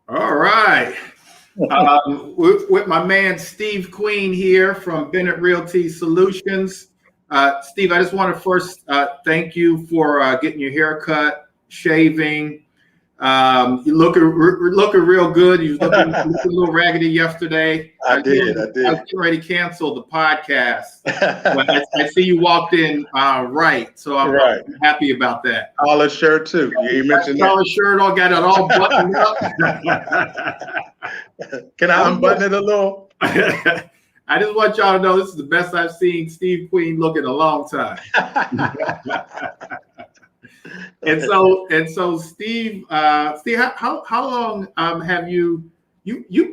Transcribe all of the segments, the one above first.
All right. With my man Steve Queen here from Bennett Realty Solutions. Steve, I just want to first thank you for getting your hair cut, shaving. You looking real good. You was looking a little raggedy yesterday. I did. I I was did. getting ready to cancel the podcast, but I see you walked in right, so I'm Right. happy about that. Collar shirt too. You mentioned that. Collar shirt, all got it all buttoned up. Can I unbutton it a little? I just want y'all to know this is the best I've seen Steve Queen look in a long time. And so Steve, how long have you've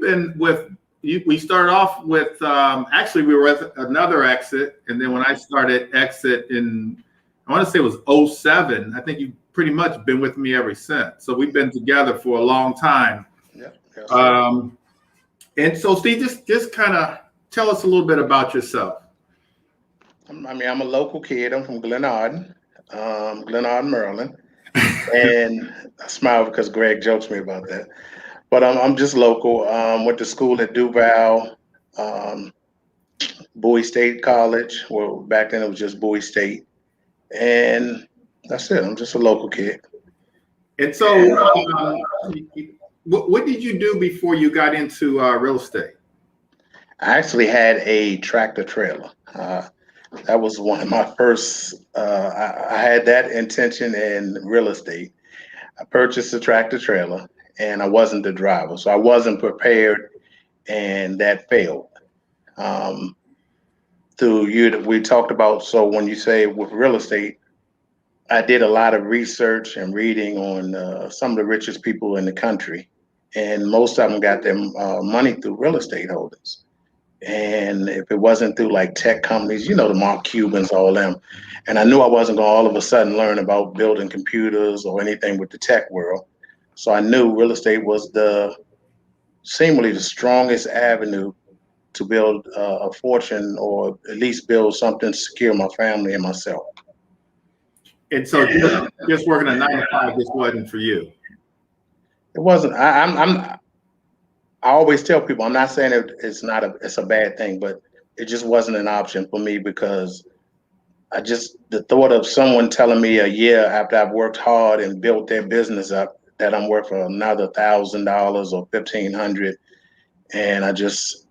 been with you? We started off with actually we were at another exit, and then when I started exit in I want to say it was '07. I think you've pretty much been with me ever since. So we've been together for a long time. Yeah. Yes, And so Steve, just kind of tell us a little bit about yourself. I'm a local kid. I'm from Glenarden, Maryland, and I smile because Greg jokes me about that. But I'm just local. Went to school at Duval, um, Bowie State College. Well, back then it was just Bowie State, and that's it. I'm just a local kid. And so, what did you do before you got into real estate? I actually had a tractor trailer. That was one of my first. I had that intention in real estate. I purchased a tractor trailer, and I wasn't the driver, so I wasn't prepared, and that failed. Um, through you, that we talked about. So when you say with real estate, I did a lot of research and reading on some of the richest people in the country, and most of them got their money through real estate holdings. And if it wasn't through like tech companies, the Mark Cubans, all them. And I knew I wasn't going to all of a sudden learn about building computers or anything with the tech world. So I knew real estate was seemingly the strongest avenue to build a fortune or at least build something to secure my family and myself. And so, just working a 9 to 5 just wasn't for you. It wasn't. I always tell people I'm not saying it's a bad thing, but it just wasn't an option for me because the thought of someone telling me a year after I've worked hard and built their business up that I'm worth another $1,000 or 1,500, and I just,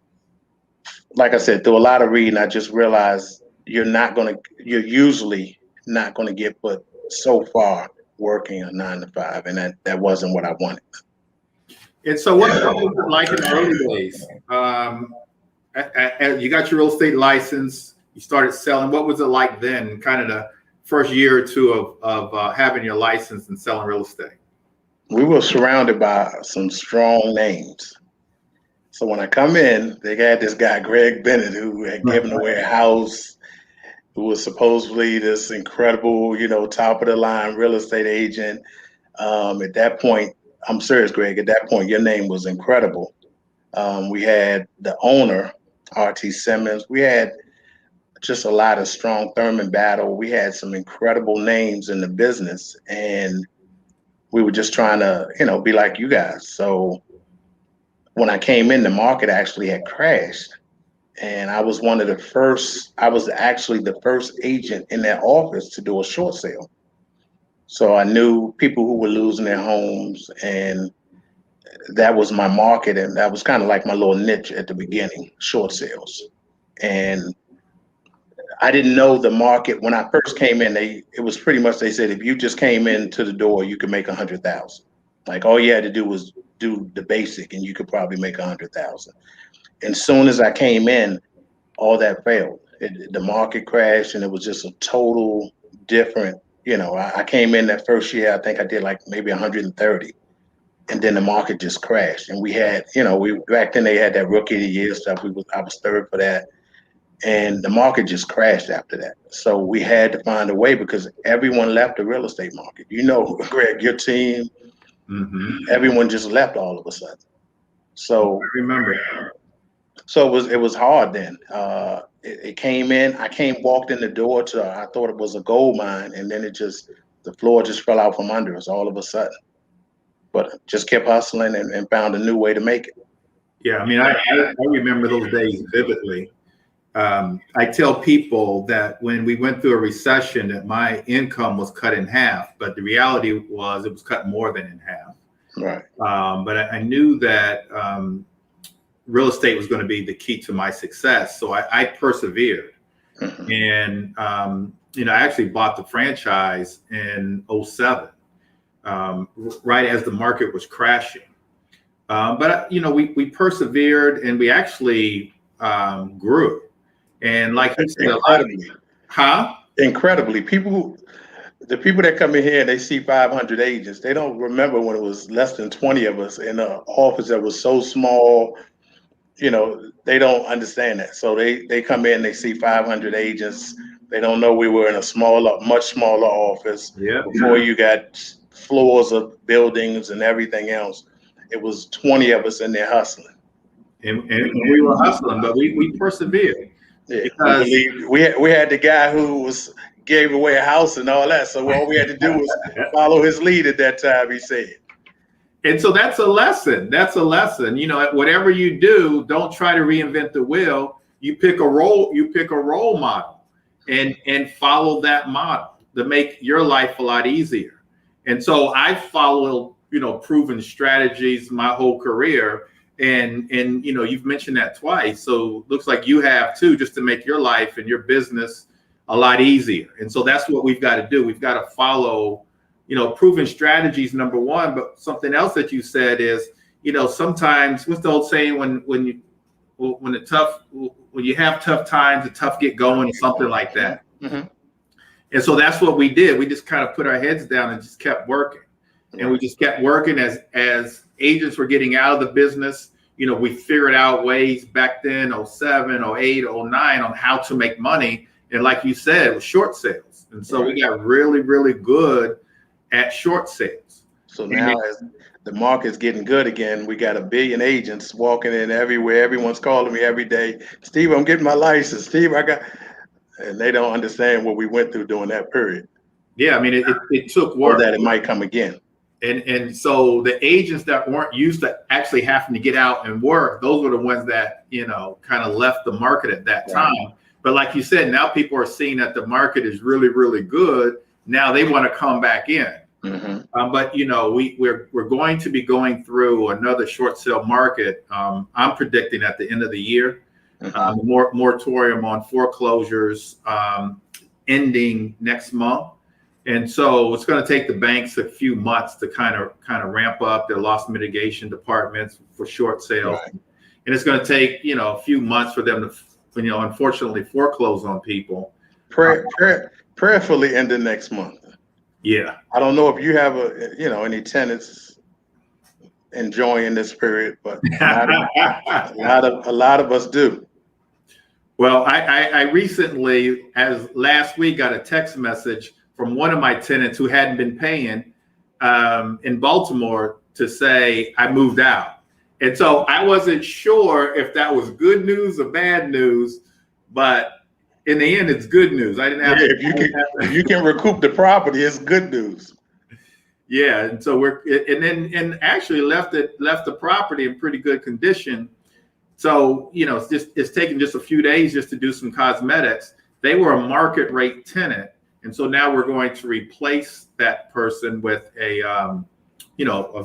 like I said, through a lot of reading, I just realized you're usually not gonna get but so far working a 9 to 5, and that wasn't what I wanted. And so, what was it like in the early days? You got your real estate license. You started selling. What was it like then? Kind of the first year or two of having your license and selling real estate. We were surrounded by some strong names. So when I come in, they had this guy, Greg Bennett, who had given away a house, who was supposedly this incredible, top of the line real estate agent. At that point, I'm serious, Greg, at that point, your name was incredible. We had the owner, R.T. Simmons. We had just a lot of strong Thurman Battle. We had some incredible names in the business, and we were just trying to, be like you guys. So when I came in, the market actually had crashed. And I was actually the first agent in that office to do a short sale. So I knew people who were losing their homes, and that was my market. And that was kind of like my little niche at the beginning, short sales. And I didn't know the market when I first came in. It was pretty much, they said if you just came into the door, you could make 100,000. Like all you had to do was do the basic, and you could probably make 100,000. And soon as I came in, all that failed. The market crashed, and it was just a total different. I came in that first year. I think I did like maybe 130, and then the market just crashed. And we had, we back then they had that rookie of the year stuff. I was third for that, and the market just crashed after that. So we had to find a way because everyone left the real estate market. Greg, your team, everyone just left all of a sudden. So I remember. So it was hard then. It came in. Walked in the door to. I thought it was a gold mine, and then the floor just fell out from under us all of a sudden. but just kept hustling and found a new way to make it. Yeah, I mean, I remember those days vividly. I tell people that when we went through a recession, that my income was cut in half, but the reality was it was cut more than in half. Right. But I knew that real estate was going to be the key to my success, so I persevered. Mm-hmm. And I actually bought the franchise in '07, right as the market was crashing. But we persevered, and we actually grew. And like you said, incredibly, the people that come in here and they see 500 agents, they don't remember when it was less than 20 of us in an office that was so small. They don't understand that. So they come in, they see 500 agents. They don't know we were in a much smaller office. Yeah. Before you got floors of buildings and everything else. It was 20 of us in there hustling. And we were hustling, but we persevered. Yeah, we had the guy who gave away a house and all that. So all we had to do was follow his lead at that time, he said. And so that's a lesson. Whatever you do, don't try to reinvent the wheel. You pick a role model and follow that model to make your life a lot easier. And so I followed, proven strategies my whole career. And you've mentioned that twice. So looks like you have too, just to make your life and your business a lot easier. And so that's what we've got to do. We've got to follow, proven strategies, number one. But something else that you said is, sometimes what's the old saying, when you have tough times, the tough get going, or something like that. Mm-hmm. And so that's what we did. We just kind of put our heads down and just kept working. And we just kept working as agents were getting out of the business. We figured out ways back then, '07, '08, '09, on how to make money. And like you said, it was short sales. And so we got really, really good at short sales. So now as the market's getting good again, we got 1 billion agents walking in everywhere. Everyone's calling me every day. Steve, I'm getting my license. Steve, and they don't understand what we went through during that period. Yeah, I mean, it took work. Or that it might come again. And so the agents that weren't used to actually having to get out and work, those were the ones that, kind of left the market at that time. Right. But like you said, now people are seeing that the market is really, really good. Now they want to come back in. Mm-hmm. But we're going to be going through another short sale market. I'm predicting at the end of the year, moratorium on foreclosures ending next month. And so it's going to take the banks a few months to kind of ramp up their loss mitigation departments for short sales. Right. And it's going to take, a few months for them to, unfortunately foreclose on people. Prayerfully end the next month. Yeah. I don't know if you have any tenants enjoying this period, but a lot of us do. Well, I recently, as last week, got a text message from one of my tenants who hadn't been paying in Baltimore to say I moved out. And so I wasn't sure if that was good news or bad news, but in the end, it's good news. I didn't have if you can recoup the property, it's good news. Yeah, and so and actually left the property in pretty good condition. So, it's taken just a few days just to do some cosmetics. They were a market rate tenant. And so now we're going to replace that person with a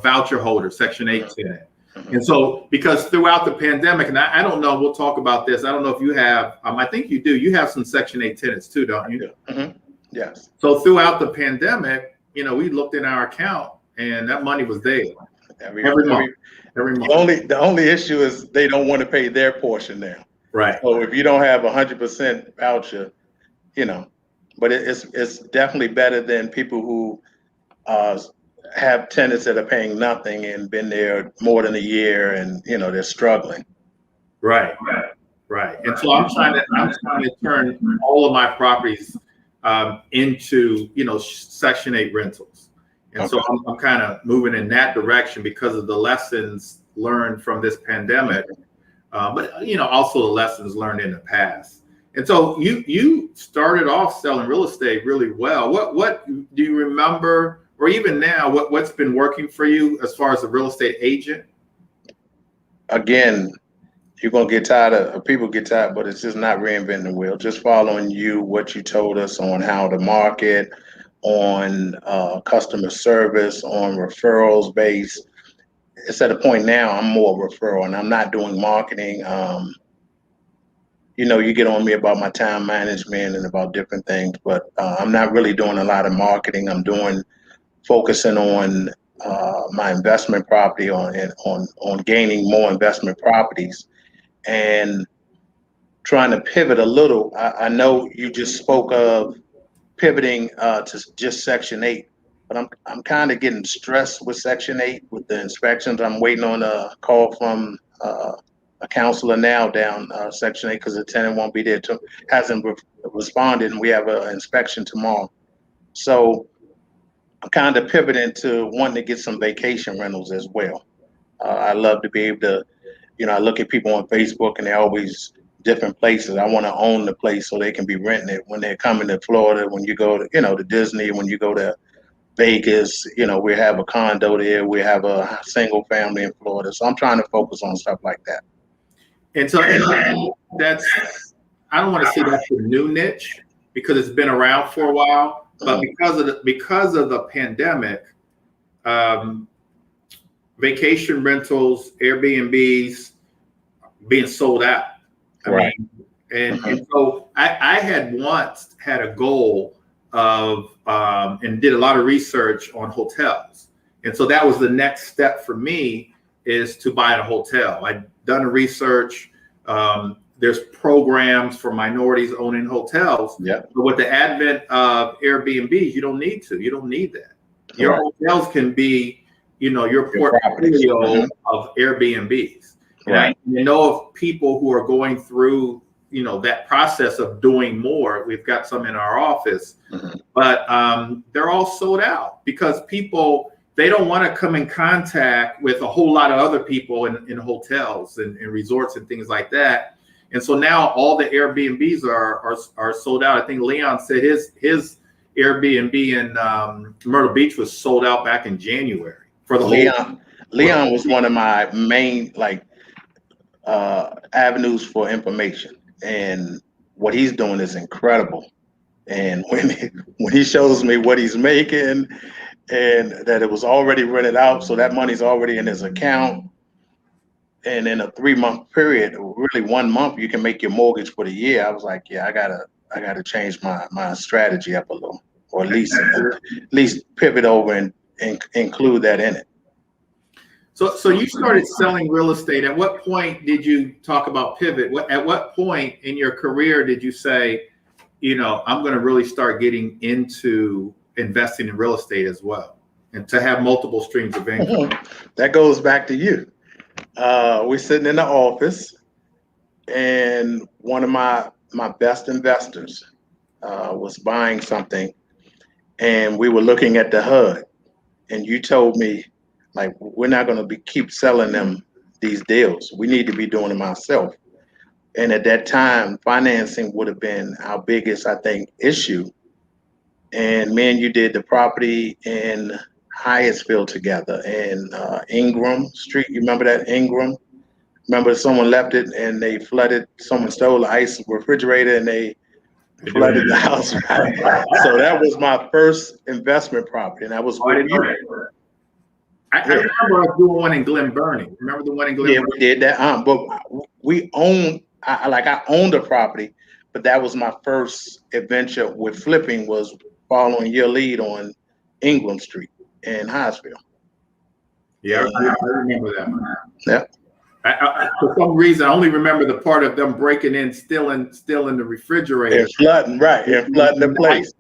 voucher holder, Section 8 tenant. Mm-hmm. And so, because throughout the pandemic, and I don't know, we'll talk about this. I don't know if you have, I think you do. You have some Section 8 tenants too, don't you? Mm-hmm. Yes. So throughout the pandemic, we looked in our account and that money was there every month. The only issue is they don't want to pay their portion now. Right. So if you don't have 100% voucher, but it's definitely better than people who have tenants that are paying nothing and been there more than a year and they're struggling. Right. And so I'm trying to turn all of my properties into Section 8 rentals. And so I'm kind of moving in that direction because of the lessons learned from this pandemic, but also the lessons learned in the past. And so you started off selling real estate really well. What do you remember or even now, what's been working for you as far as a real estate agent? Again, you're gonna get tired of people get tired, but it's just not reinventing the wheel. Just following what you told us on how to market, on customer service, on referrals base. It's at a point now I'm more referral and I'm not doing marketing. You get on me about my time management and about different things, but I'm not really doing a lot of marketing. I'm focusing on my investment property on gaining more investment properties and trying to pivot a little. I know you just spoke of pivoting to just Section 8, but I'm kind of getting stressed with Section 8 with the inspections. I'm waiting on a call from a counselor now down Section 8 because the tenant won't be there. Hasn't responded, and we have an inspection tomorrow. So I'm kind of pivoting to wanting to get some vacation rentals as well. I love to be able to, I look at people on Facebook and they're always different places. I want to own the place so they can be renting it when they're coming to Florida. When you go to, to Disney, when you go to Vegas, we have a condo there. We have a single family in Florida. So I'm trying to focus on stuff like that. And so that's, I don't want to say that's a new niche because it's been around for a while, but because of the pandemic, vacation rentals, Airbnbs being sold out. Right. And so I had once had a goal of and did a lot of research on hotels. And so that was the next step for me, is to buy a hotel. I'd done the research. There's programs for minorities owning hotels. Yeah. But with the advent of Airbnbs, you don't need that. Your hotels can be, your portfolio of Airbnbs. Right. And I know of people who are going through, that process of doing more. We've got some in our office, but they're all sold out because people, they don't want to come in contact with a whole lot of other people in hotels and resorts and things like that. And so now all the Airbnbs are sold out. I think Leon said his Airbnb in Myrtle Beach was sold out back in January for the Leon. Leon was one of my main avenues for information, and what he's doing is incredible. And when he shows me what he's making, and that it was already rented out, so that money's already in his account, and in a 3-month period, really 1 month, you can make your mortgage for the year. I was like, yeah, I gotta change my strategy up a little, or at least pivot over and include that in it. So you started selling real estate. At what point did you talk about pivot? At what point in your career did you say, I'm going to really start getting into investing in real estate as well, and to have multiple streams of income? That goes back to you. We're sitting in the office, and one of my best investors was buying something, and we were looking at the HUD, and you told me, we're not going to keep selling them these deals. We need to be doing them ourselves. And at that time, financing would have been our biggest, I think, issue. And me and you did the property in Hyattsville together, and Ingram Street. You remember that, Ingram? Remember someone left it and they flooded, someone stole the ice refrigerator and they flooded the house. So that was my first investment property, and that was with you. I remember us doing one in Glen Burnie. Remember the one in Glen Burnie? Yeah, we did that. But we owned, I owned a property, but that was my first adventure with flipping, was following your lead on Ingram Street in Hyattsville. Yeah, I remember that one. Yeah. For some reason, I only remember the part of them breaking in, still in the refrigerator. And flooding, right. And flooding the place.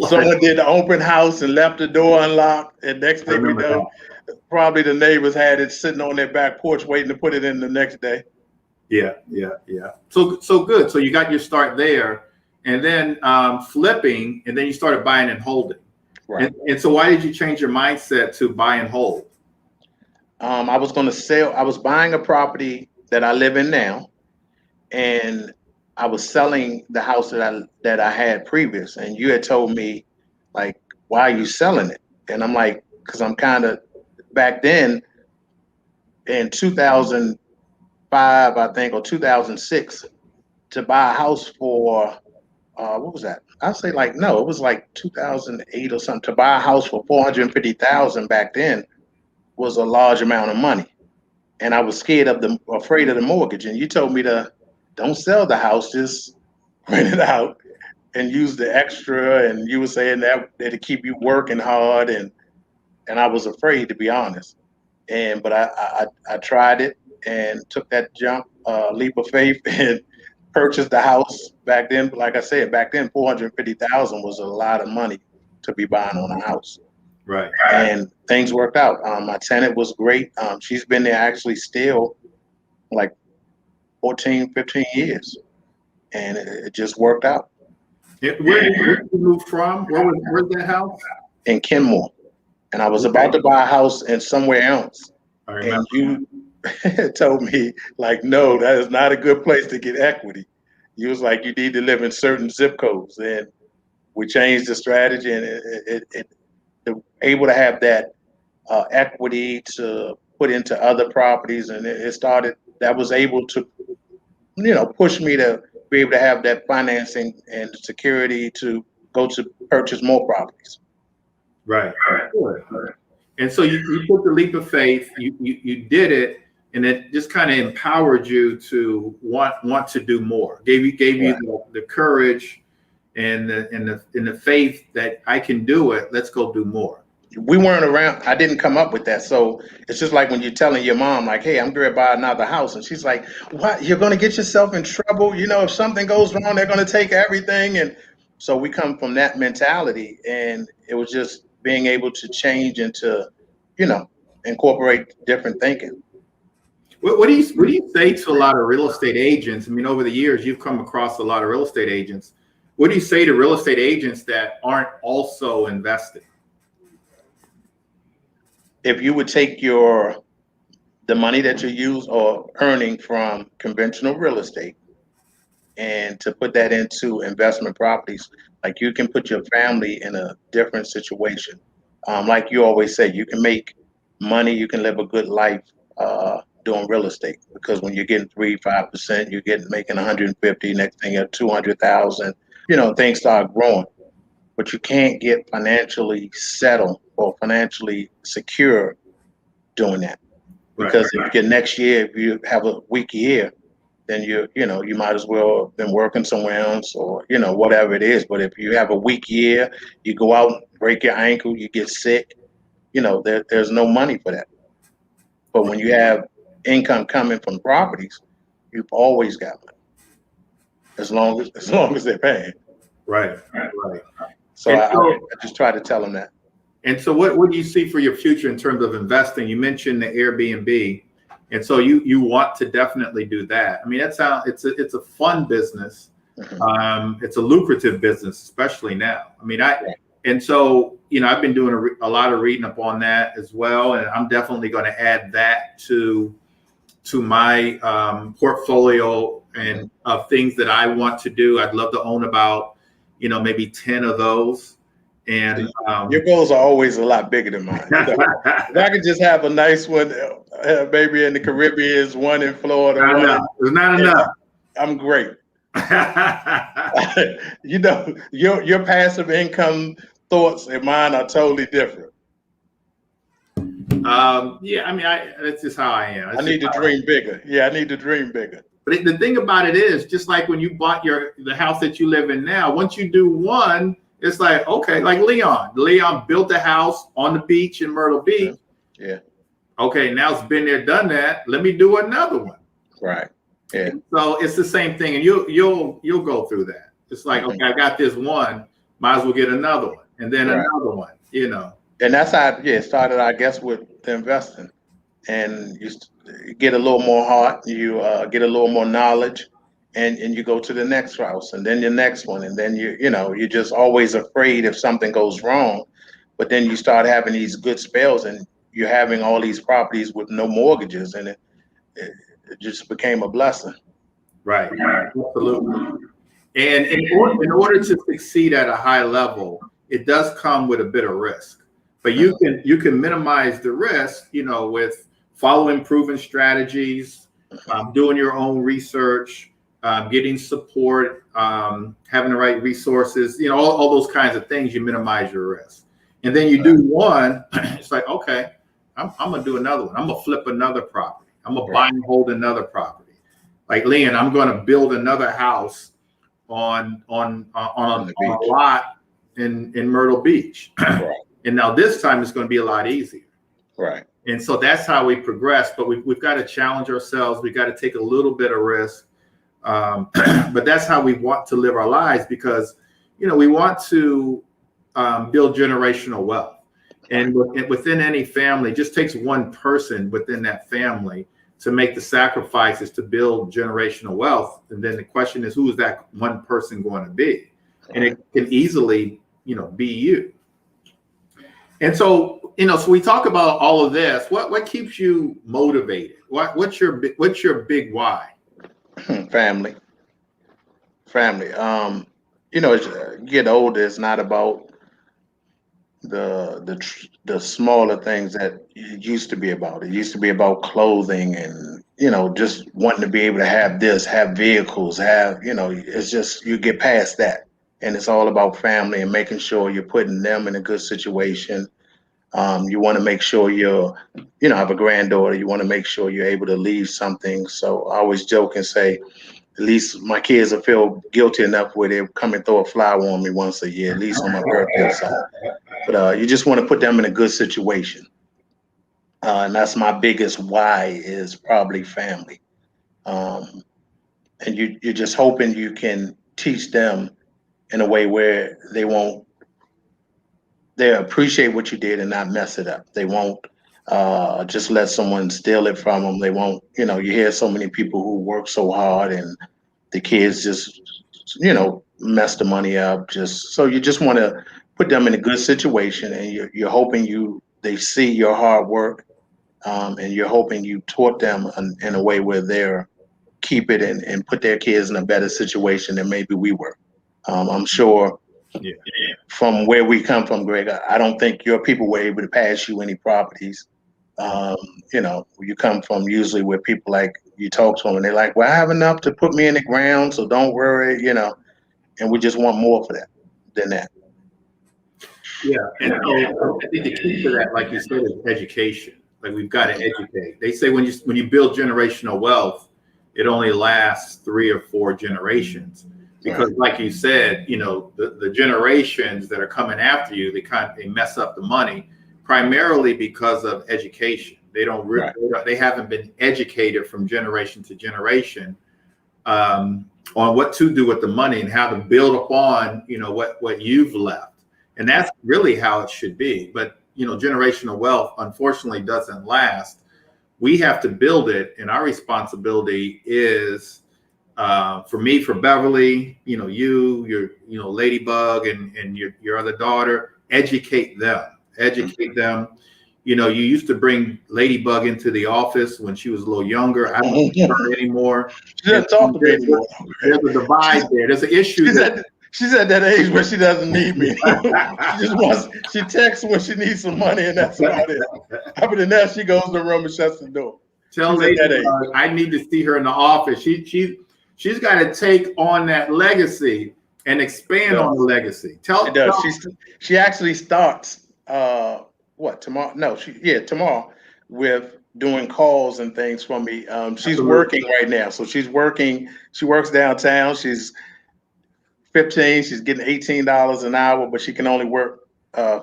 Someone did the open house and left the door unlocked. And next thing we know, probably the neighbors had it sitting on their back porch waiting to put it in the next day. Yeah. So good. So you got your start there, and then flipping, and then you started buying and holding. Right. And so why did you change your mindset to buy and hold? I was going to sell. I was buying a property that I live in now, and I was selling the house that I had previous. And you had told me, why are you selling it? And I'm like, because I'm kind of back then in 2005, I think, or 2006, to buy a house for what was that? I'd say like no, it was like 2008 or something. To buy a house for 450,000 back then was a large amount of money, and I was afraid of the mortgage. And you told me to don't sell the house, just rent it out and use the extra. And you were saying that it'd keep you working hard, and I was afraid, to be honest. But I tried it and took that leap of faith, and purchased the house. Back then, like I said, back then 450,000 was a lot of money to be buying on a house. Right. And things worked out. My tenant was great. She's been there actually still like 14, 15 years, and it just worked out. Where did you move from? Where's that house? In Kenmore. And I was about to buy a house in somewhere else. I remember. And you told me, like, no, that is not a good place to get equity. You was like, you need to live in certain zip codes. And we changed the strategy, and it able to have that equity to put into other properties. And that was able to, push me to be able to have that financing and security to go to purchase more properties. Right. And so you took the leap of faith, you did it, and it just kind of empowered you to want to do more. Gave you the courage and the faith that I can do it. Let's go do more. We weren't around. I didn't come up with that. So it's just like when you're telling your mom, like, hey, I'm going to buy another house. And she's like, what? You're going to get yourself in trouble? If something goes wrong, they're going to take everything. And so we come from that mentality. And it was just being able to change and to, incorporate different thinking. What do you say to a lot of real estate agents? I mean, over the years, you've come across a lot of real estate agents. What do you say to real estate agents that aren't also investing? If you would take the money that you use or earning from conventional real estate and to put that into investment properties, like you can put your family in a different situation. Like you always say, you can make money, you can live a good life doing real estate, because when you're getting 3-5%, you're making 150, next thing you're 200,000, things start growing. But you can't get financially settled or financially secure doing that. Because if next year, if you have a weak year, then you might as well have been working somewhere else, or whatever it is. But if you have a weak year, you go out, break your ankle, you get sick, there's no money for that. But when you have income coming from properties, you've always got money, as long as they're paying. Right. So I just try to tell them that. And so what do you see for your future in terms of investing? You mentioned the Airbnb, and so you want to definitely do that. I mean, it's a fun business. Mm-hmm. It's a lucrative business, especially now. I mean, and so I've been doing a lot of reading up on that as well, and I'm definitely going to add that to my portfolio and of things that I want to do. I'd love to own about maybe 10 of those. And your goals are always a lot bigger than mine. If I could just have a nice one, maybe in the Caribbean, one in Florida. There's not enough. I'm great. Your passive income thoughts and mine are totally different. Yeah, I mean, that's just how I am. I need to dream bigger. Yeah, I need to dream bigger. But the thing about it is, just like when you bought the house that you live in now, once you do one, it's like, okay, like Leon built a house on the beach in Myrtle Beach. Yeah. Okay, now it's been there, done that. Let me do another one. Right. Yeah. So it's the same thing, and you'll go through that. It's like, okay, I got this one, might as well get another one, and then another one. And that's how it started, I guess, with the investing. And you get a little more heart, you get a little more knowledge, and you go to the next house, and then the next one, and then you're just always afraid if something goes wrong. But then you start having these good spells, and you're having all these properties with no mortgages, and it just became a blessing. Right. Absolutely. And in order to succeed at a high level, it does come with a bit of risk. But you can minimize the risk, with following proven strategies, doing your own research, getting support, having the right resources, all those kinds of things. You minimize your risk, and then you do one. It's like, okay, I'm gonna do another one. I'm gonna flip another property. I'm gonna buy and hold another property. Like Leon, I'm gonna build another house on a lot in Myrtle Beach. Right. And now this time it's going to be a lot easier. Right. And so that's how we progress. But we've got to challenge ourselves. We've got to take a little bit of risk. But that's how we want to live our lives, because, we want to build generational wealth. And within any family, it just takes one person within that family to make the sacrifices to build generational wealth. And then the question is, who is that one person going to be? And it can easily, be you. And so, so we talk about all of this. What keeps you motivated? What's your big why? Family. As you get older, it's not about the smaller things that it used to be about. It used to be about clothing and, just wanting to be able to have this, have vehicles, it's just, you get past that. And it's all about family and making sure you're putting them in a good situation. You want to make sure have a granddaughter. You want to make sure you're able to leave something. So I always joke and say, at least my kids will feel guilty enough where they come and throw a flower on me once a year, at least on my birthday. So, but you just want to put them in a good situation. And that's my biggest why, is probably family. And you're just hoping you can teach them in a way where they appreciate what you did and not mess it up. They won't just let someone steal it from them. They won't, you hear so many people who work so hard and the kids just, mess the money up. So you just want to put them in a good situation, and you're hoping they see your hard work, and you're hoping you taught them in a way where they're keep it and put their kids in a better situation than maybe we were. I'm sure from where we come from, Greg, I don't think your people were able to pass you any properties. You come from usually where people, like, you talk to them and they're like, well, I have enough to put me in the ground, so don't worry, and we just want more for that than that. Yeah. And so I think the key to that, like you said, is education. Like, we've got to educate. They say when you build generational wealth, it only lasts 3 or 4 generations, because like you said, the generations that are coming after you, they mess up the money primarily because of education. They don't they haven't been educated from generation to generation on what to do with the money and how to build upon what you've left. And that's really how it should be. But generational wealth unfortunately doesn't last. We have to build it, and our responsibility is, for me, for Beverly, your Ladybug and your other daughter, educate them. You used to bring Ladybug into the office when she was a little younger. I don't see her anymore. She doesn't talk to me anymore. There's a divide there. There's an issue. She's at that age where she doesn't need me. She texts when she needs some money, and that's about it. Other than that, she goes in the room and shuts the door. Tell Ladybug I need to see her in the office. She's got to take on that legacy and expand on the legacy. She does. She actually starts tomorrow? No, tomorrow, with doing calls and things for me. She's working right now, so she's working. She works downtown. She's 15. She's getting $18 an hour, but she can only work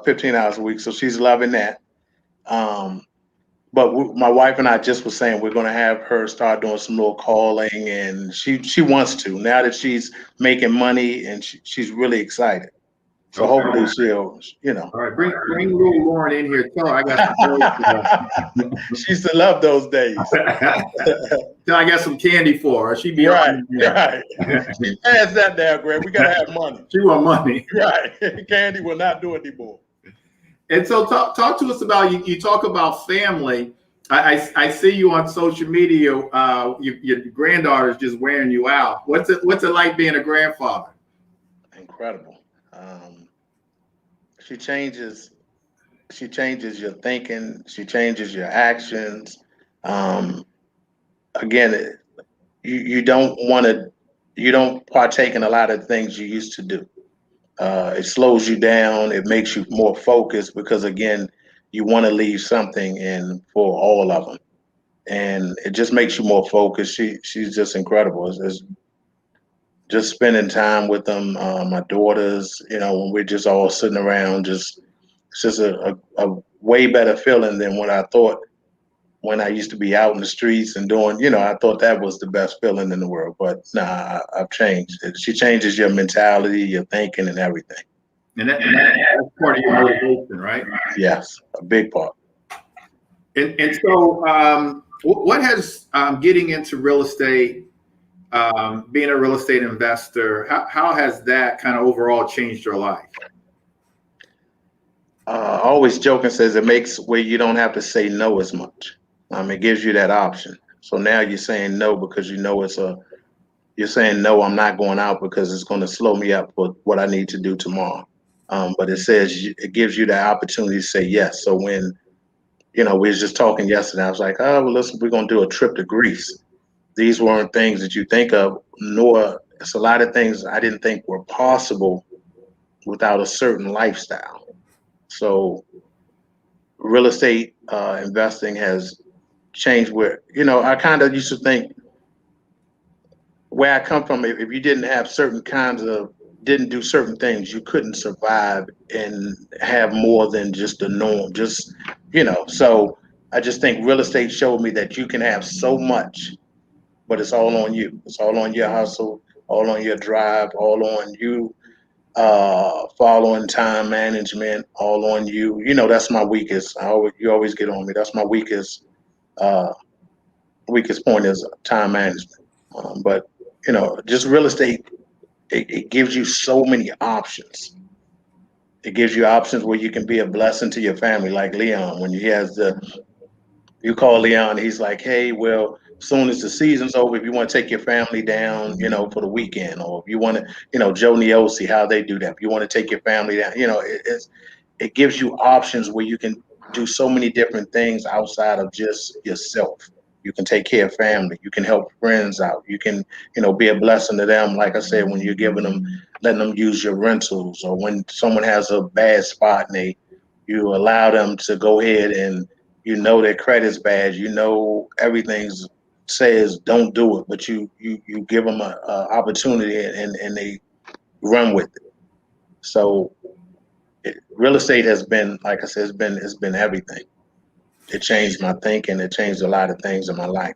15 hours a week, so she's loving that. But my wife and I just were saying we're going to have her start doing some little calling, and she wants to, now that she's making money, and she's really excited. So hopefully she'll, All right, bring little Lauren in here. Tell her I got some. She used to love those days. Tell I got some candy for her. She'd be right. She passed that down, Greg. We gotta have money. She want money. Right. Candy will not do it anymore. And so talk to us about, you talk about family. I see you on social media. Your granddaughter's just wearing you out. What's it like being a grandfather? Incredible. She changes she changes your thinking. She changes your actions. Um, again, you don't want to, you don't partake in a lot of things you used to do. It slows you down. It makes you more focused because again, you want to leave something in for all of them, and it just makes you more focused. She's just incredible. It's just spending time with them. My daughters, when we're just all sitting around, just it's just a way better feeling than what I thought when I used to be out in the streets and doing, I thought that was the best feeling in the world. But nah, I've changed. She changes your mentality, your thinking, and everything. And that's part of your motivation, right? Yes, a big part. And so, what has getting into real estate, being a real estate investor, how has that kind of overall changed your life? Always joking says it makes where you don't have to say no as much. It gives you that option. So now you're saying no because you're saying no, I'm not going out because it's going to slow me up for what I need to do tomorrow. But it gives you that opportunity to say yes. So when, we was just talking yesterday, I was like, oh, well, listen, we're going to do a trip to Greece. These weren't things that you think of, nor it's a lot of things I didn't think were possible without a certain lifestyle. So real estate investing has changed where, I kind of used to think where I come from, if you didn't do certain things, you couldn't survive and have more than just the norm. So I just think real estate showed me that you can have so much, but it's all on you. It's all on your hustle, all on your drive, all on you following time management, all on you. That's my weakest. You always get on me. That's my uh, weakest point is time management. But just real estate, it gives you so many options. It gives you options where you can be a blessing to your family, like Leon. When you call Leon, he's like, hey, well, soon as the season's over, if you want to take your family down, for the weekend, or if you want to, Joe Neosi, how they do that. If you want to take your family down, it gives you options where you can do so many different things outside of just yourself. You can take care of family. You can help friends out. You can, be a blessing to them. Like I said, when you're letting them use your rentals, or when someone has a bad spot and you allow them to go ahead and their credit's bad. Everything's says don't do it, but you give them a opportunity and they run with it. So real estate has been, like I said, it's been everything. It changed my thinking. It changed a lot of things in my life.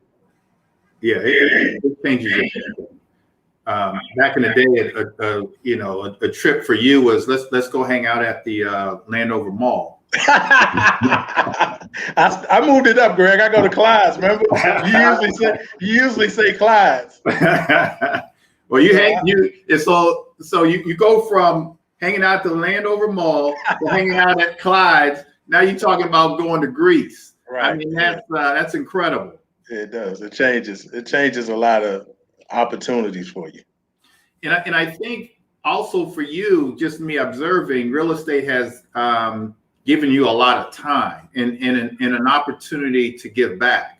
Yeah, it changes your thinking. Back in the day, a trip for you was let's go hang out at the Landover Mall. I moved it up, Greg. I go to Clyde's. Remember, you usually say Clyde's. Well, you go from hanging out at the Landover Mall to hanging out at Clyde's. Now you're talking about going to Greece. Right. I mean, that's incredible. It does. It changes a lot of opportunities for you. And I think also for you, just me observing, real estate has given you a lot of time and an opportunity to give back.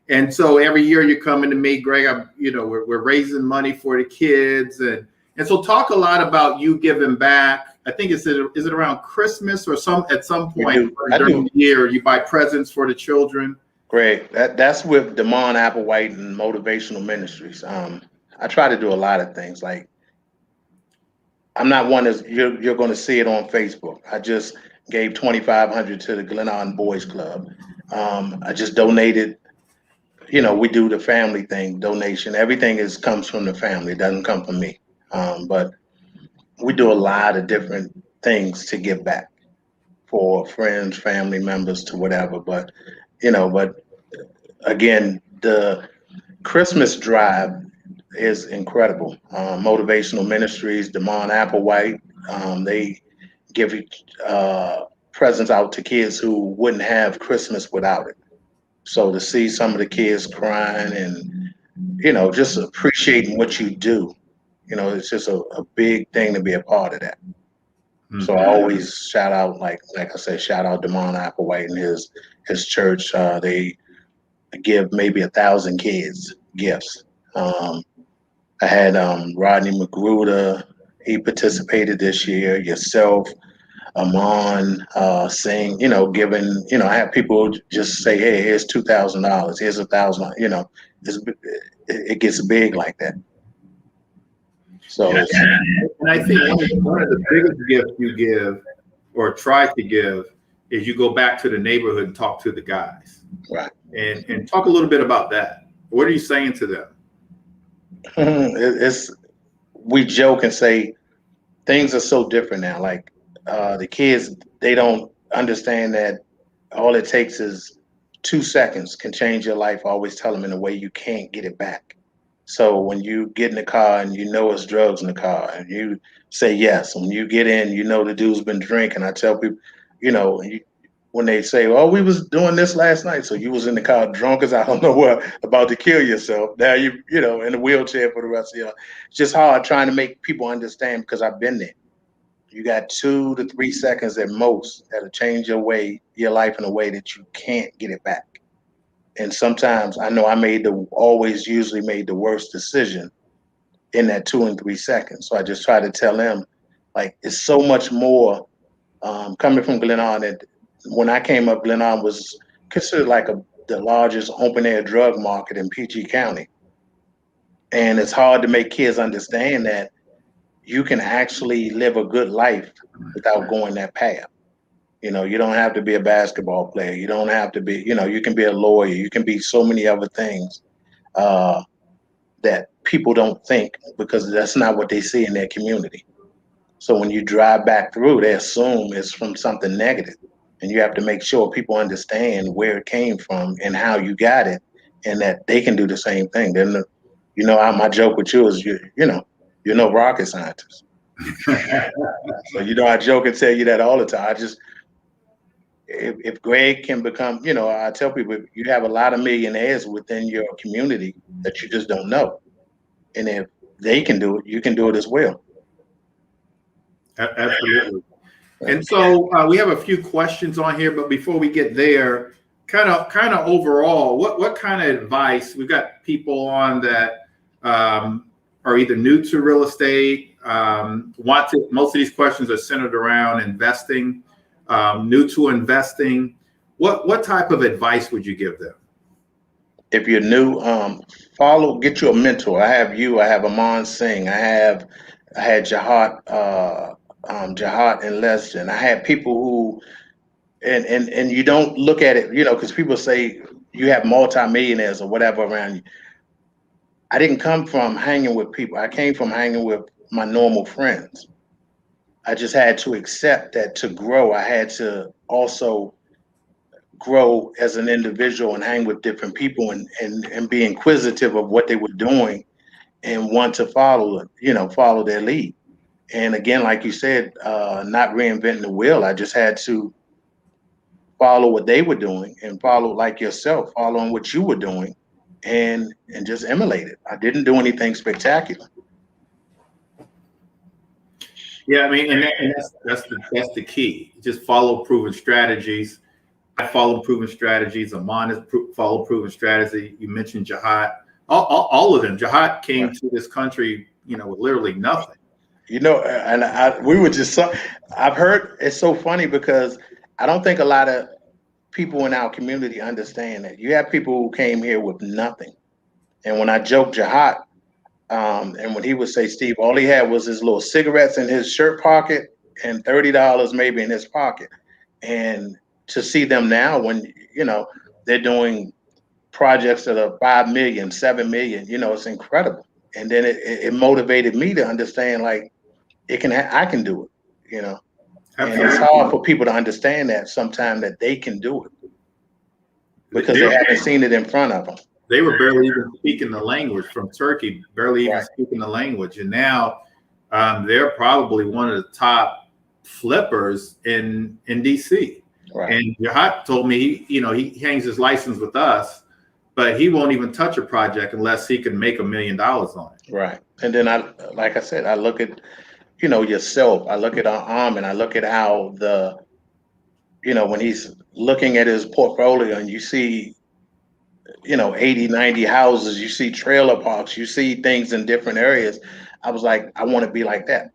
And so every year you're coming to me, Greg, we're raising money for the kids. And so talk a lot about you giving back. I think is it around Christmas or at some point during the year you buy presents for the children? Great. That's with Damon Applewhite and Motivational Ministries. I try to do a lot of things. Like, I'm not one as you're going to see it on Facebook. I just gave $2,500 to the Glenarm Boys Club. I just donated. We do the family thing, donation. Everything comes from the family. It doesn't come from me. But we do a lot of different things to give back for friends, family members, to whatever. But again, the Christmas drive is incredible. Motivational Ministries, Damon Applewhite, they give presents out to kids who wouldn't have Christmas without it. So to see some of the kids crying and, just appreciating what you do, it's just a big thing to be a part of that. So I always shout out, like I said, shout out Damon Applewhite and his church. They give maybe 1,000 kids gifts. I had Rodney Magruder. He participated this year. Yourself, Amon, saying, giving, I have people just say, hey, here's $2,000. Here's $1,000. It gets big like that. So, and I think one of the biggest gifts you give or try to give is you go back to the neighborhood and talk to the guys. right. And talk a little bit about that. What are you saying to them? We joke and say things are so different now. Like the kids, they don't understand that all it takes is 2 seconds can change your life. I always tell them in a way you can't get it back. So when you get in the car and it's drugs in the car and you say yes, when you get in, the dude's been drinking. I tell people, when they say, "Oh, we was doing this last night," so you was in the car drunk as I don't know what, about to kill yourself. Now you in a wheelchair for the rest of your life. It's just hard trying to make people understand because I've been there. You got 2 to 3 seconds at most that'll change your life in a way that you can't get it back. And sometimes I know I usually made the worst decision in that 2 and 3 seconds. So I just try to tell them, like, it's so much more coming from Glen Arm. When I came up, Glen Arm was considered like the largest open air drug market in PG County. And it's hard to make kids understand that you can actually live a good life without going that path. You don't have to be a basketball player. You don't have to be, you can be a lawyer. You can be so many other things that people don't think because that's not what they see in their community. So when you drive back through, they assume it's from something negative. And you have to make sure people understand where it came from and how you got it and that they can do the same thing. Then, my joke with you is, you're no rocket scientist. So, I joke and tell you that all the time. If Greg can become, I tell people, you have a lot of millionaires within your community that you just don't know. And if they can do it, you can do it as well. Absolutely. And so we have a few questions on here, but before we get there, kind of overall, what kind of advice, we've got people on that are either new to real estate, most of these questions are centered around investing, new to investing. What type of advice would you give them? If you're new, get you a mentor. I have Amon Singh. I had Jahat and Lesden. I had people who, and you don't look at it, because people say you have multimillionaires or whatever around you. I didn't come from hanging with people. I came from hanging with my normal friends. I just had to accept that to grow, I had to also grow as an individual and hang with different people and be inquisitive of what they were doing and want to follow their lead. And again, like you said, not reinventing the wheel. I just had to follow what they were doing and follow, like yourself, following what you were doing and just emulate it. I didn't do anything spectacular. Yeah, I mean, and that's the key. Just follow proven strategies. I follow proven strategies. Amon has followed proven strategy. You mentioned Jahat. All of them. Jahat came to this country, with literally nothing. I've heard it's so funny because I don't think a lot of people in our community understand that you have people who came here with nothing. And when I joke Jahat, and when he would say, Steve, all he had was his little cigarettes in his shirt pocket and $30 maybe in his pocket. And to see them now when, they're doing projects that are 5 million, 7 million, it's incredible. And then it motivated me to understand, like, I can do it, And it's hard for people to understand that sometimes that they can do it because they haven't seen it in front of them. They were barely even speaking the language from Turkey, barely even speaking the language. And now they're probably one of the top flippers in DC. Right. And Jahat told me, he hangs his license with us, but he won't even touch a project unless he can make $1 million on it. Right. And then like I said, I look at, yourself. I look at Arm, I look at how when he's looking at his portfolio and you see, 80, 90 houses, you see trailer parks, you see things in different areas. I was like, I want to be like that.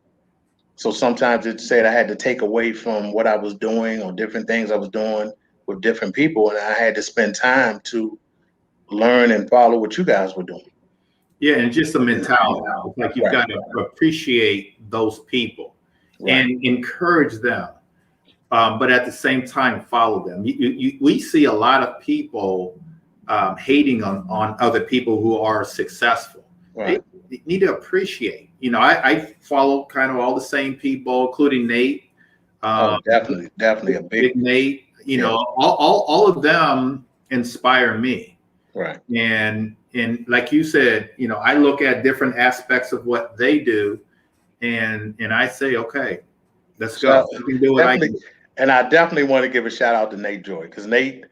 So sometimes it said I had to take away from what I was doing or different things I was doing with different people. And I had to spend time to learn and follow what you guys were doing. Yeah, and just a mentality. It's like you've got to appreciate those people and encourage them, but at the same time follow them. We see a lot of people hating on other people who are successful. They need to appreciate. I follow kind of all the same people, including Nate. Definitely a big Nate. All of them inspire me. Right. And like you said, I look at different aspects of what they do, and I say, okay, let's go. We can do what I do. And I definitely want to give a shout out to Nate Joy, because Nate,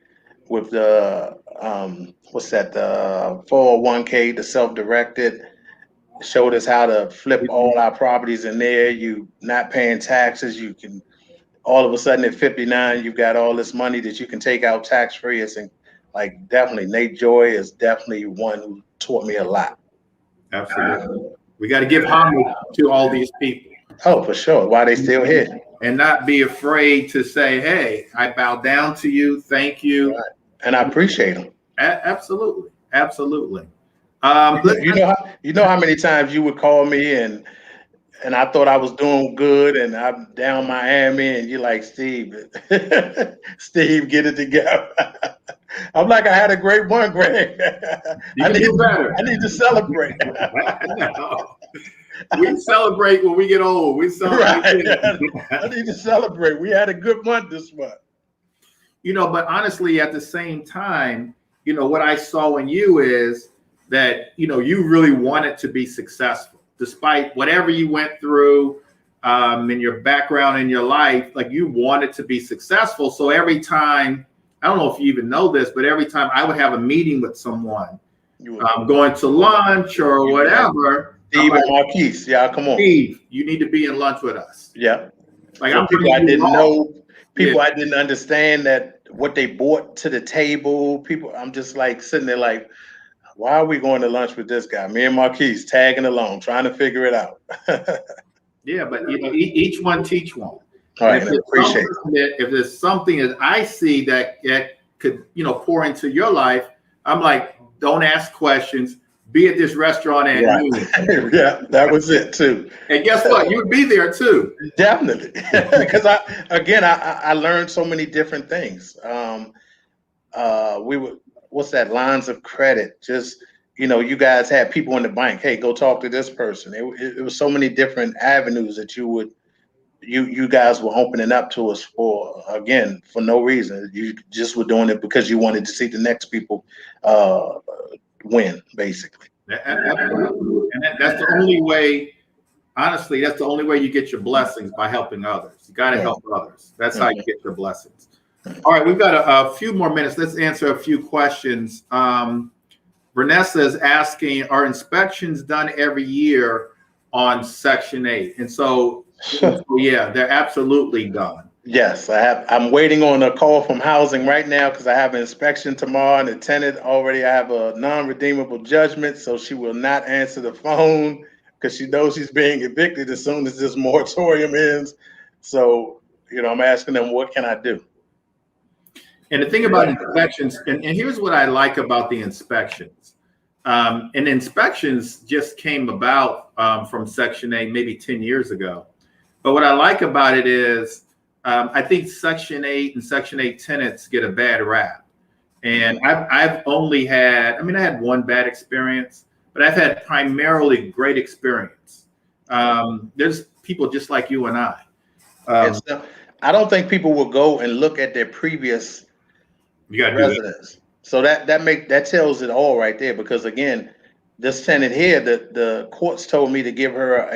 with the the 401k, the self-directed, showed us how to flip all our properties in there. You not paying taxes. You can all of a sudden at 59, you've got all this money that you can take out tax free. It's definitely Nate Joy is definitely one who taught me a lot. Absolutely. We got to give homage to all these people. Oh, for sure. Why they still here. And not be afraid to say, hey, I bow down to you. Thank you. Right. And I appreciate them. Absolutely. Absolutely. You know how many times you would call me and I thought I was doing good and I'm down Miami and you're like, Steve, Steve, get it together. I'm like, I had a great one, Greg. I need to celebrate. We celebrate when we get old. We celebrate. I need to celebrate. We had a good month this month. But honestly, at the same time, what I saw in you is that, you really wanted to be successful. Despite whatever you went through in your background in your life, like you wanted to be successful. So every time, I don't know if you even know this, but every time I would have a meeting with someone, going to lunch or whatever. Steve and Marquise, come on. Steve, you need to be in lunch with us. Yeah. Like people I didn't know, I didn't understand that what they brought to the table. People, I'm just like sitting there like, why are we going to lunch with this guy? Me and Marquise tagging along, trying to figure it out. Yeah, but each one teach one. All right, I appreciate it. If there's something that I see that could pour into your life, I'm like, don't ask questions. Be at this restaurant at noon. Yeah, that was it too. And guess what? You would be there too. Definitely, because I learned so many different things. We would. What's that? Lines of credit. Just, you guys had people in the bank. Hey, go talk to this person. It was so many different avenues that you guys were opening up to us for no reason. You just were doing it because you wanted to see the next people win, basically. Absolutely. And that's the only way. Honestly, that's the only way you get your blessings, by helping others. You got to help others. That's how you get your blessings. All right, we've got a few more minutes. Let's answer a few questions. Vanessa is asking, are inspections done every year on Section 8? And so, yeah, they're absolutely done. Yes, I'm waiting on a call from housing right now because I have an inspection tomorrow, and the tenant I have a non-redeemable judgment, so she will not answer the phone because she knows she's being evicted as soon as this moratorium ends. So, I'm asking them, what can I do? And the thing about inspections, and here's what I like about the inspections. And inspections just came about from Section 8 maybe 10 years ago. But what I like about it is I think Section 8 and Section 8 tenants get a bad rap. And I've only had, I had one bad experience, but I've had primarily great experience. There's people just like you and I. I don't think people will go and look at their previous residence. So that tells it all right there, because again, this tenant here, the courts told me to give her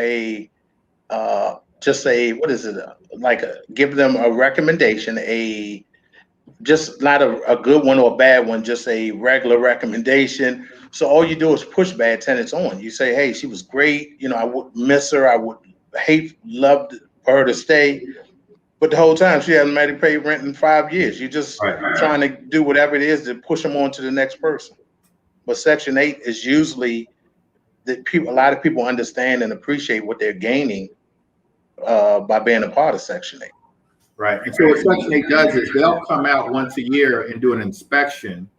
give them a recommendation, just not a good one or a bad one, just a regular recommendation. So all you do is push bad tenants on. You say, hey, she was great. I would miss her. I would loved for her to stay, but the whole time she hasn't made to pay rent in 5 years. You're just trying to do whatever it is to push them on to the next person. But Section 8 is usually that people, a lot of people understand and appreciate what they're gaining by being a part of Section 8. Right. And so what Section 8 does is they'll come out once a year and do an inspection.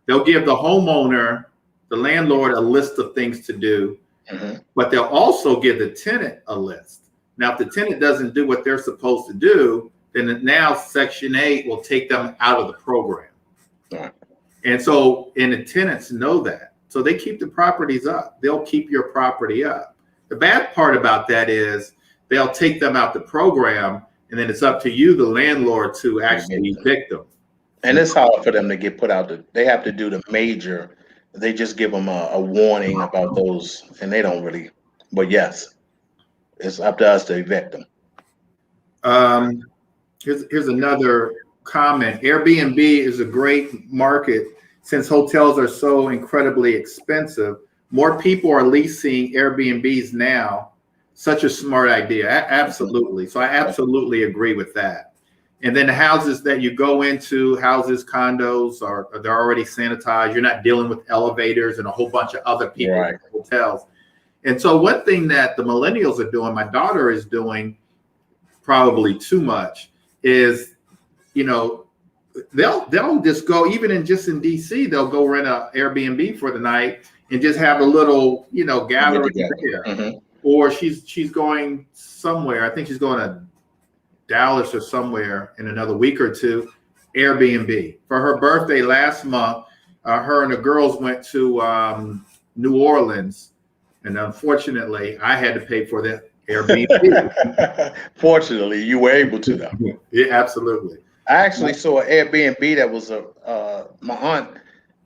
They'll give the homeowner, the landlord, a list of things to do, but they'll also give the tenant a list. Now, if the tenant doesn't do what they're supposed to do, then now Section 8 will take them out of the program. Right. And so, and the tenants know that. So they keep the properties up. They'll keep your property up. The bad part about that is they'll take them out the program, and then it's up to you, the landlord, to actually evict them. And it's hard for them to get put out. They have to do the major. They just give them a warning about those, and they don't really. But yes, it's up to us to evict them. Here's another comment. Airbnb is a great market since hotels are so incredibly expensive. More people are leasing Airbnbs now. Such a smart idea. Absolutely. So I absolutely agree with that. And then the houses that you go into, houses, condos, they're already sanitized. You're not dealing with elevators and a whole bunch of other people in hotels. And so one thing that the millennials are doing, my daughter is doing probably too much, is, you know, they'll just go, even in DC, they'll go rent an Airbnb for the night and just have a little, you know, gathering there. Or she's going somewhere. I think she's going to Dallas or somewhere in another week or two. Airbnb for her birthday last month. Her and the girls went to New Orleans, and unfortunately, I had to pay for the Airbnb. Fortunately, you were able to, though. Yeah, absolutely. I actually saw an Airbnb that was my aunt.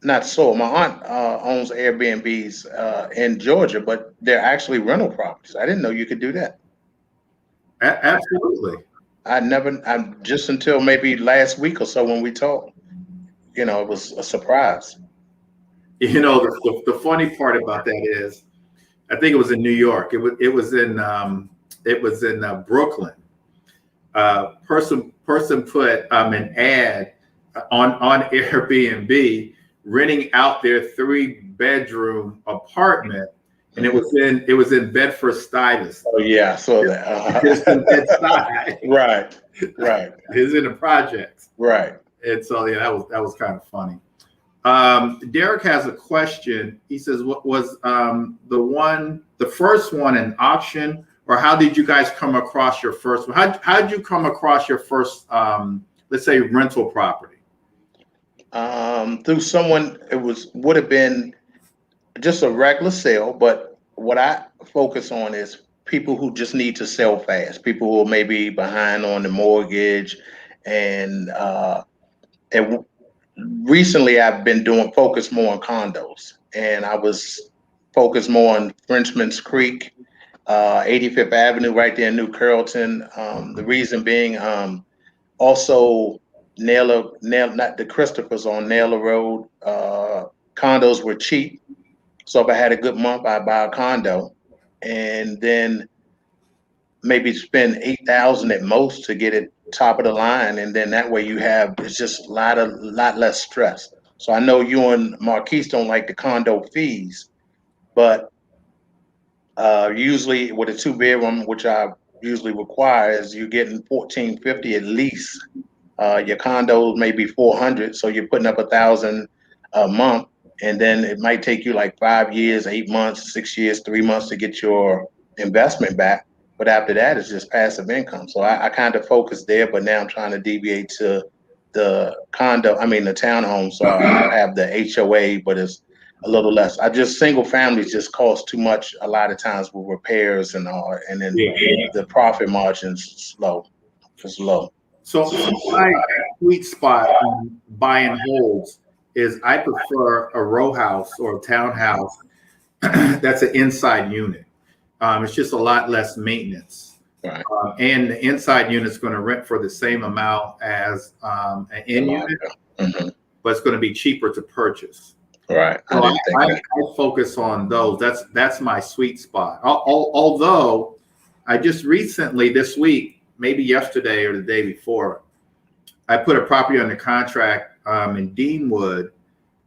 My aunt owns Airbnbs in Georgia, but they're actually rental properties. I didn't know you could do that. Absolutely. I just until maybe last week or so when we talked, you know, it was a surprise. You know, the funny part about that is, I think it was in New York. It was in Brooklyn. Person put an ad on Airbnb renting out their 3-bedroom apartment, and it was in Bedford-Stuyvesant. Oh yeah, I saw that. It's in Bed-Stuy. Right. It's in the projects. Right. And so yeah, that was kind of funny. Derek has a question. He says, "What was the first one an auction, or how did you guys come across your first one? How did you come across your first, let's say, rental property?" Through someone. Would have been just a regular sale, but what I focus on is people who just need to sell fast. People who may be behind on the mortgage, and recently I've been focused more on condos, and I was focused more on Frenchman's Creek, 85th Avenue, right there in New Carrollton. The reason being, also not the Christophers on Naylor Road. Condos were cheap, so if I had a good month, I'd buy a condo, and then maybe spend $8,000 at most to get it top of the line, and then that way it's just a lot less stress. So I know you and Marquise don't like the condo fees, but usually with a 2-bedroom, which I usually require, is you're getting $1,450 at least. Your condo may be $400, so you're putting up $1,000 a month, and then it might take you like 5 years, 8 months, 6 years, 3 months to get your investment back. But after that, it's just passive income. So I kind of focused there, but now I'm trying to deviate to the townhome. So I have the HOA, but it's a little less. Single families just cost too much a lot of times with repairs and all, and then the profit margin's low. It's low. So my sweet spot on buy and holds is I prefer a row house or a townhouse that's an inside unit. It's just a lot less maintenance. Right. And the inside unit is going to rent for the same amount as an in unit, but it's going to be cheaper to purchase. Right. So I focus on those. That's my sweet spot. Although I just recently this week, maybe yesterday or the day before, I put a property under contract in Deanwood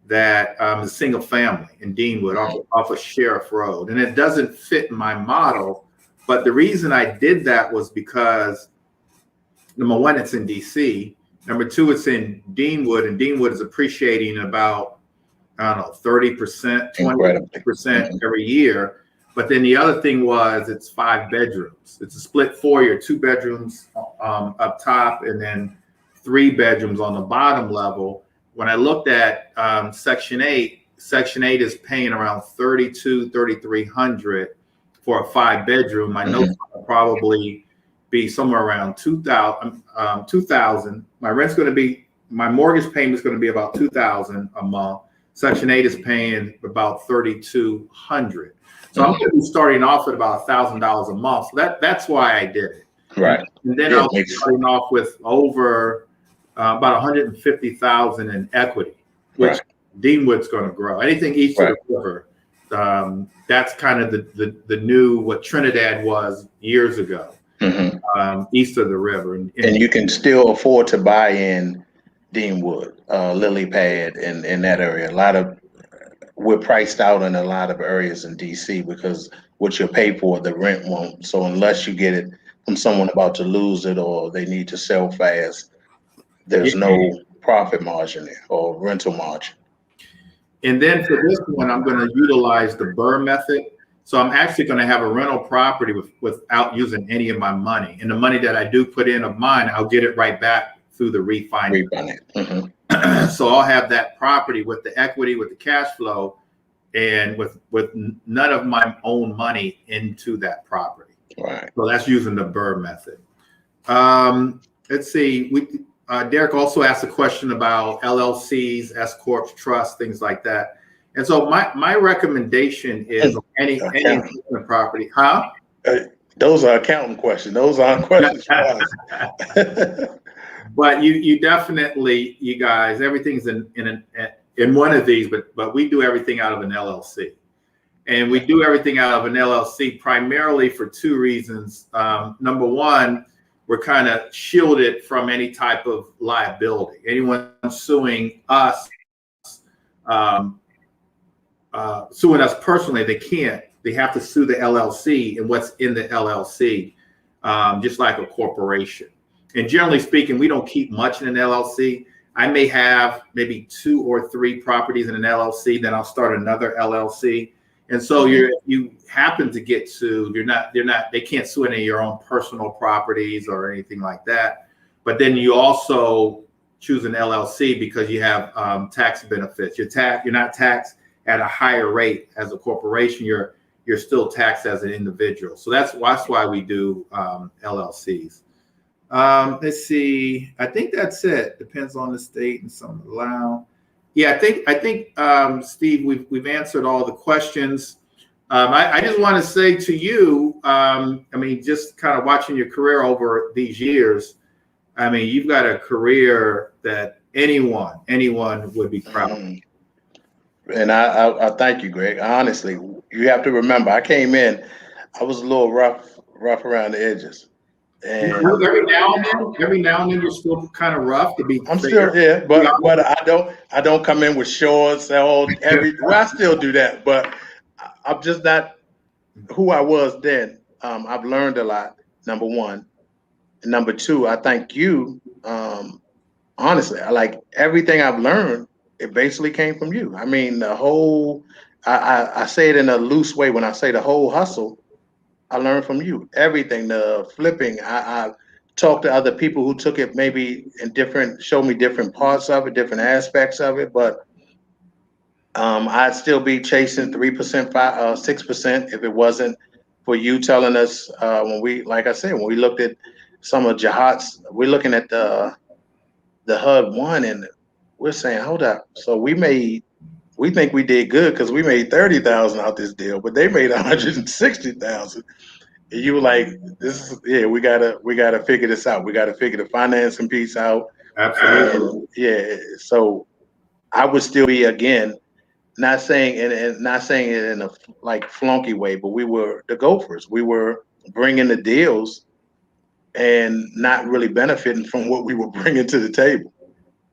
that is single family in Deanwood off of Sheriff Road. And it doesn't fit my model. But the reason I did that was because, number one, it's in DC. Number two, it's in Deanwood, and Deanwood is appreciating about, I don't know, 30%, 20% every year. But then the other thing was it's 5 bedrooms. It's a split foyer, 2 bedrooms up top, and then 3 bedrooms on the bottom level. When I looked at Section 8 is paying around $3,200 for a 5 bedroom. I know it'll probably be somewhere around 2,000. My mortgage payment is going to be about 2,000 a month. Section 8 is paying about 3,200. So I'm going to be starting off at about $1,000 a month. So that's why I did it. Right. And then I'll be starting off with over about 150,000 in equity, which Deanwood's going to grow. Anything east of the river, that's kind of the new what Trinidad was years ago, east of the river. And you can still afford to buy in Deanwood, Lily Pad, in that area. We're priced out in a lot of areas in DC because what you pay for, the rent won't. So unless you get it from someone about to lose it or they need to sell fast, there's no profit margin there or rental margin. And then for this one, I'm going to utilize the BRS method. So I'm actually going to have a rental property without using any of my money. And the money that I do put in of mine, I'll get it right back through the refinance. So I'll have that property with the equity, with the cash flow, and with none of my own money into that property. Right. So that's using the BRS method. Let's see. Derek also asked a question about LLCs, S corps, trusts, things like that. And so my recommendation is any investment property, those are accountant questions. Those aren't questions for us. But you definitely, you guys, everything's in one of these, but we do everything out of an LLC. And we do everything out of an LLC primarily for 2 reasons. Number one, we're kind of shielded from any type of liability. Anyone suing us personally, they can't. They have to sue the LLC and what's in the LLC, just like a corporation. And generally speaking, we don't keep much in an LLC. I may have maybe 2 or 3 properties in an LLC, then I'll start another LLC. And so you happen to get sued. They can't sue any of your own personal properties or anything like that. But then you also choose an LLC because you have tax benefits. You're not taxed at a higher rate as a corporation. You're still taxed as an individual. So that's why we do LLCs. Let's see. I think that's it. Depends on the state and some allow. Yeah, I think Steve, we've answered all the questions. I just want to say to you, just kind of watching your career over these years, you've got a career that anyone would be proud of. And I thank you, Greg. Honestly, you have to remember, I came in, I was a little rough around the edges. And every now and then you're still kind of rough to be. I'm still but I don't come in with shorts well, I still do that, but I'm just not who I was then. I've learned a lot, number one. And number two, I thank you. Honestly, I like everything I've learned, it basically came from you. I mean, the whole I say it in a loose way when I say the whole hustle. I learned from you. Everything, the flipping. I talked to other people who took it maybe showed me different parts of it, different aspects of it. But I'd still be chasing 3%, 6% if it wasn't for you telling us when we looked at some of Jihad's, we're looking at the HUD one and we're saying, hold up. So we think we did good because we made 30,000 out this deal, but they made 160,000. And you were like, we gotta figure this out. We gotta figure the financing piece out. Absolutely. So I would still be, again, not saying it in a like flunky way, but we were the Gophers. We were bringing the deals and not really benefiting from what we were bringing to the table.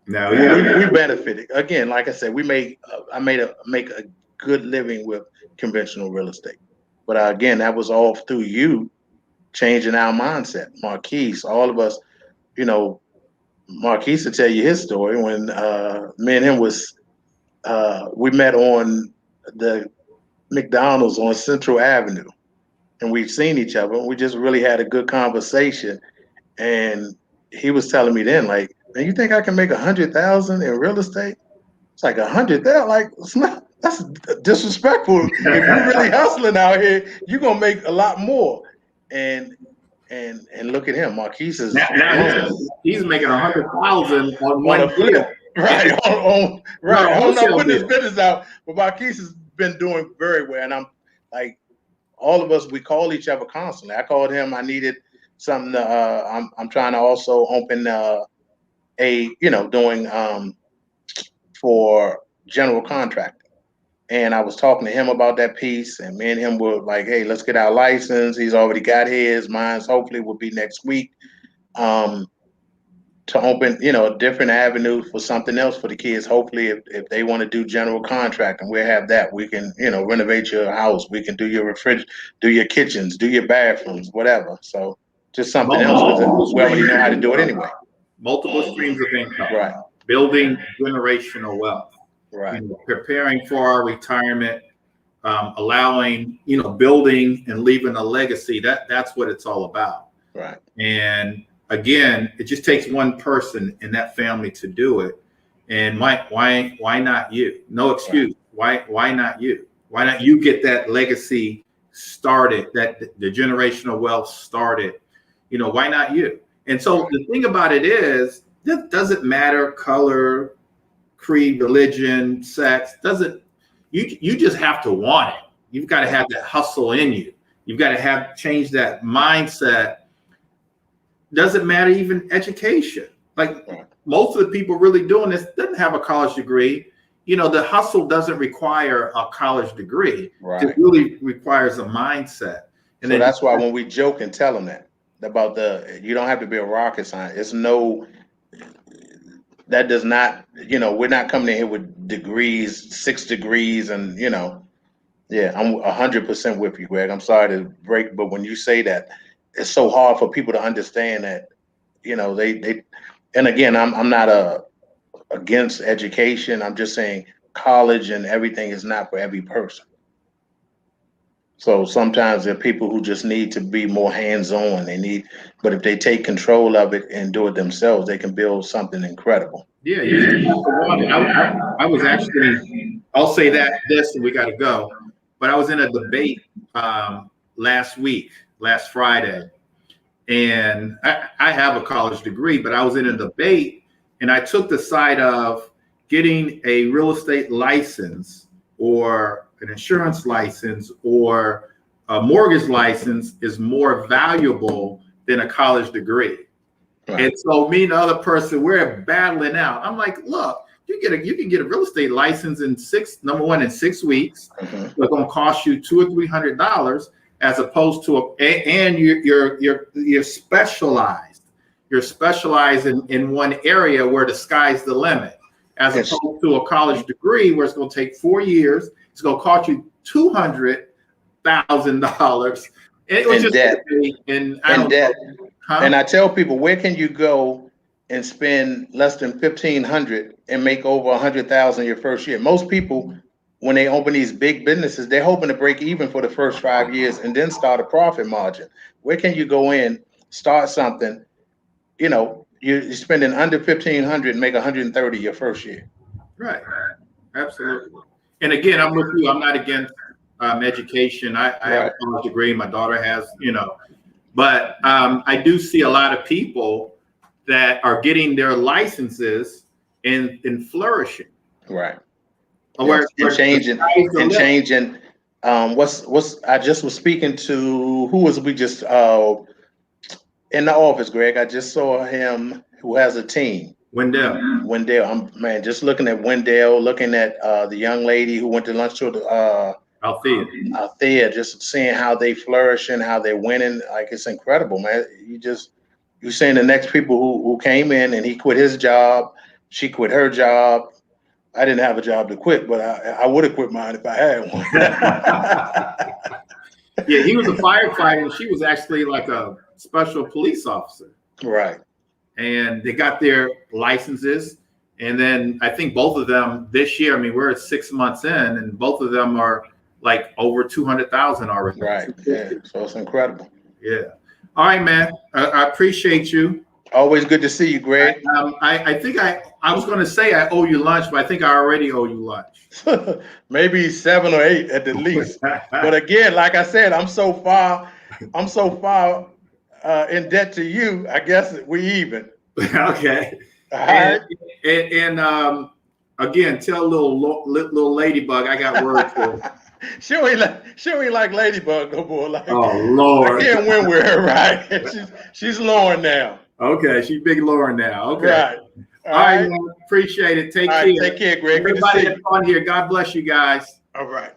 No, we benefited. Again, like I said, make a good living with conventional real estate. But again, that was all through you changing our mindset. Marquise, all of us, Marquise will tell you his story when me and him we met on the McDonald's on Central Avenue, and we've seen each other. And we just really had a good conversation. And he was telling me then, like, man, you think I can make 100,000 in real estate? It's like 100,000, like that's disrespectful. If you're really hustling out here, you're gonna make a lot more. And look at him, Marquise is now he's making 100,000 on a flip. Right, on I'm not putting his business out, but Marquise has been doing very well. And I'm like, all of us, we call each other constantly. I called him. I needed something. I'm trying to also open doing for general contracting. And I was talking to him about that piece, and me and him were like, hey, let's get our license. He's already got his. Mine's hopefully will be next week. To open, a different avenue for something else for the kids. Hopefully, if they want to do general contracting, we'll have that. We can, renovate your house. We can do your do your kitchens, do your bathrooms, whatever. So just something else because we already know how to do it anyway. Multiple streams of income. Right. Building generational wealth. Right. Preparing for our retirement, allowing, building and leaving a legacy. That's what it's all about. Right. And again, it just takes one person in that family to do it. And why not you? No excuse. Right. Why not you? Why not you get that legacy started, that the generational wealth started? Why not you? And so the thing about it is, that doesn't matter color, creed, religion, sex. You just have to want it. You've got to have that hustle in you. You've got to change that mindset. Doesn't matter even education. Like most of the people really doing this doesn't have a college degree. The hustle doesn't require a college degree. Right. It really requires a mindset. And so that's why when we joke and tell them that about you don't have to be a rocket scientist. That does not, we're not coming in here with degrees, 6 degrees, and I'm 100% with you, Greg. I'm sorry to break, but when you say that, it's so hard for people to understand that, they and again, I'm not against education. I'm just saying college and everything is not for every person. So sometimes there are people who just need to be more hands-on. But if they take control of it and do it themselves, they can build something incredible. Yeah, I was actually, I'll say this, and we got to go. But I was in a debate last Friday, and I have a college degree, but I was in a debate, and I took the side of getting a real estate license or an insurance license or a mortgage license is more valuable than a college degree. Right. And so me and the other person, we're battling out. I'm like, look, you can get a real estate license in 6 weeks. Mm-hmm. It's going to cost you $200 or $300, as opposed to and you're specialized. You're specialized in one area where the sky's the limit, as opposed to a college degree where it's going to take 4 years. It's going to cost you $200,000 in debt. And I tell people, where can you go and spend less than $1,500 and make over $100,000 your first year? Most people, when they open these big businesses, they're hoping to break even for the first 5 years and then start a profit margin. Where can you go in, start something? You're spending under $1,500 and make $130,000 your first year. Right. Absolutely. And again, I'm with you. I'm not against education. I have a college degree. My daughter has, but I do see a lot of people that are getting their licenses and flourishing. Right. Where changing. I just was speaking to, who was we just in the office, Greg? I just saw him, who has a team. Wendell. I'm just looking at Wendell, looking at the young lady who went to lunch to out there, just seeing how they flourish and how they're winning. Like, it's incredible, man. You're saying the next people who came in, and he quit his job, she quit her job. I didn't have a job to quit, but I would have quit mine if I had one. Yeah, he was a firefighter, and she was actually like a special police officer. Right. And they got their licenses. And then I think both of them this year, I mean, we're at 6 months in, and both of them are like over 200,000 already. Right. Yeah. So it's incredible. Yeah. All right, man. I appreciate you. Always good to see you, Greg. I think I was going to say I owe you lunch, but I think I already owe you lunch. Maybe 7 or 8 at the least. But again, like I said, I'm so far in debt to you. I guess we even. Okay. All right. And again, tell little ladybug I got word for her. She ain't like Ladybug no more. Like, oh Lord, I can't win with her, right? she's Lauren now. Okay, she's big Lauren now. Okay, right. All right, man. Appreciate it. Take care. Take care, Greg. Everybody that's on here, God bless you guys. All right.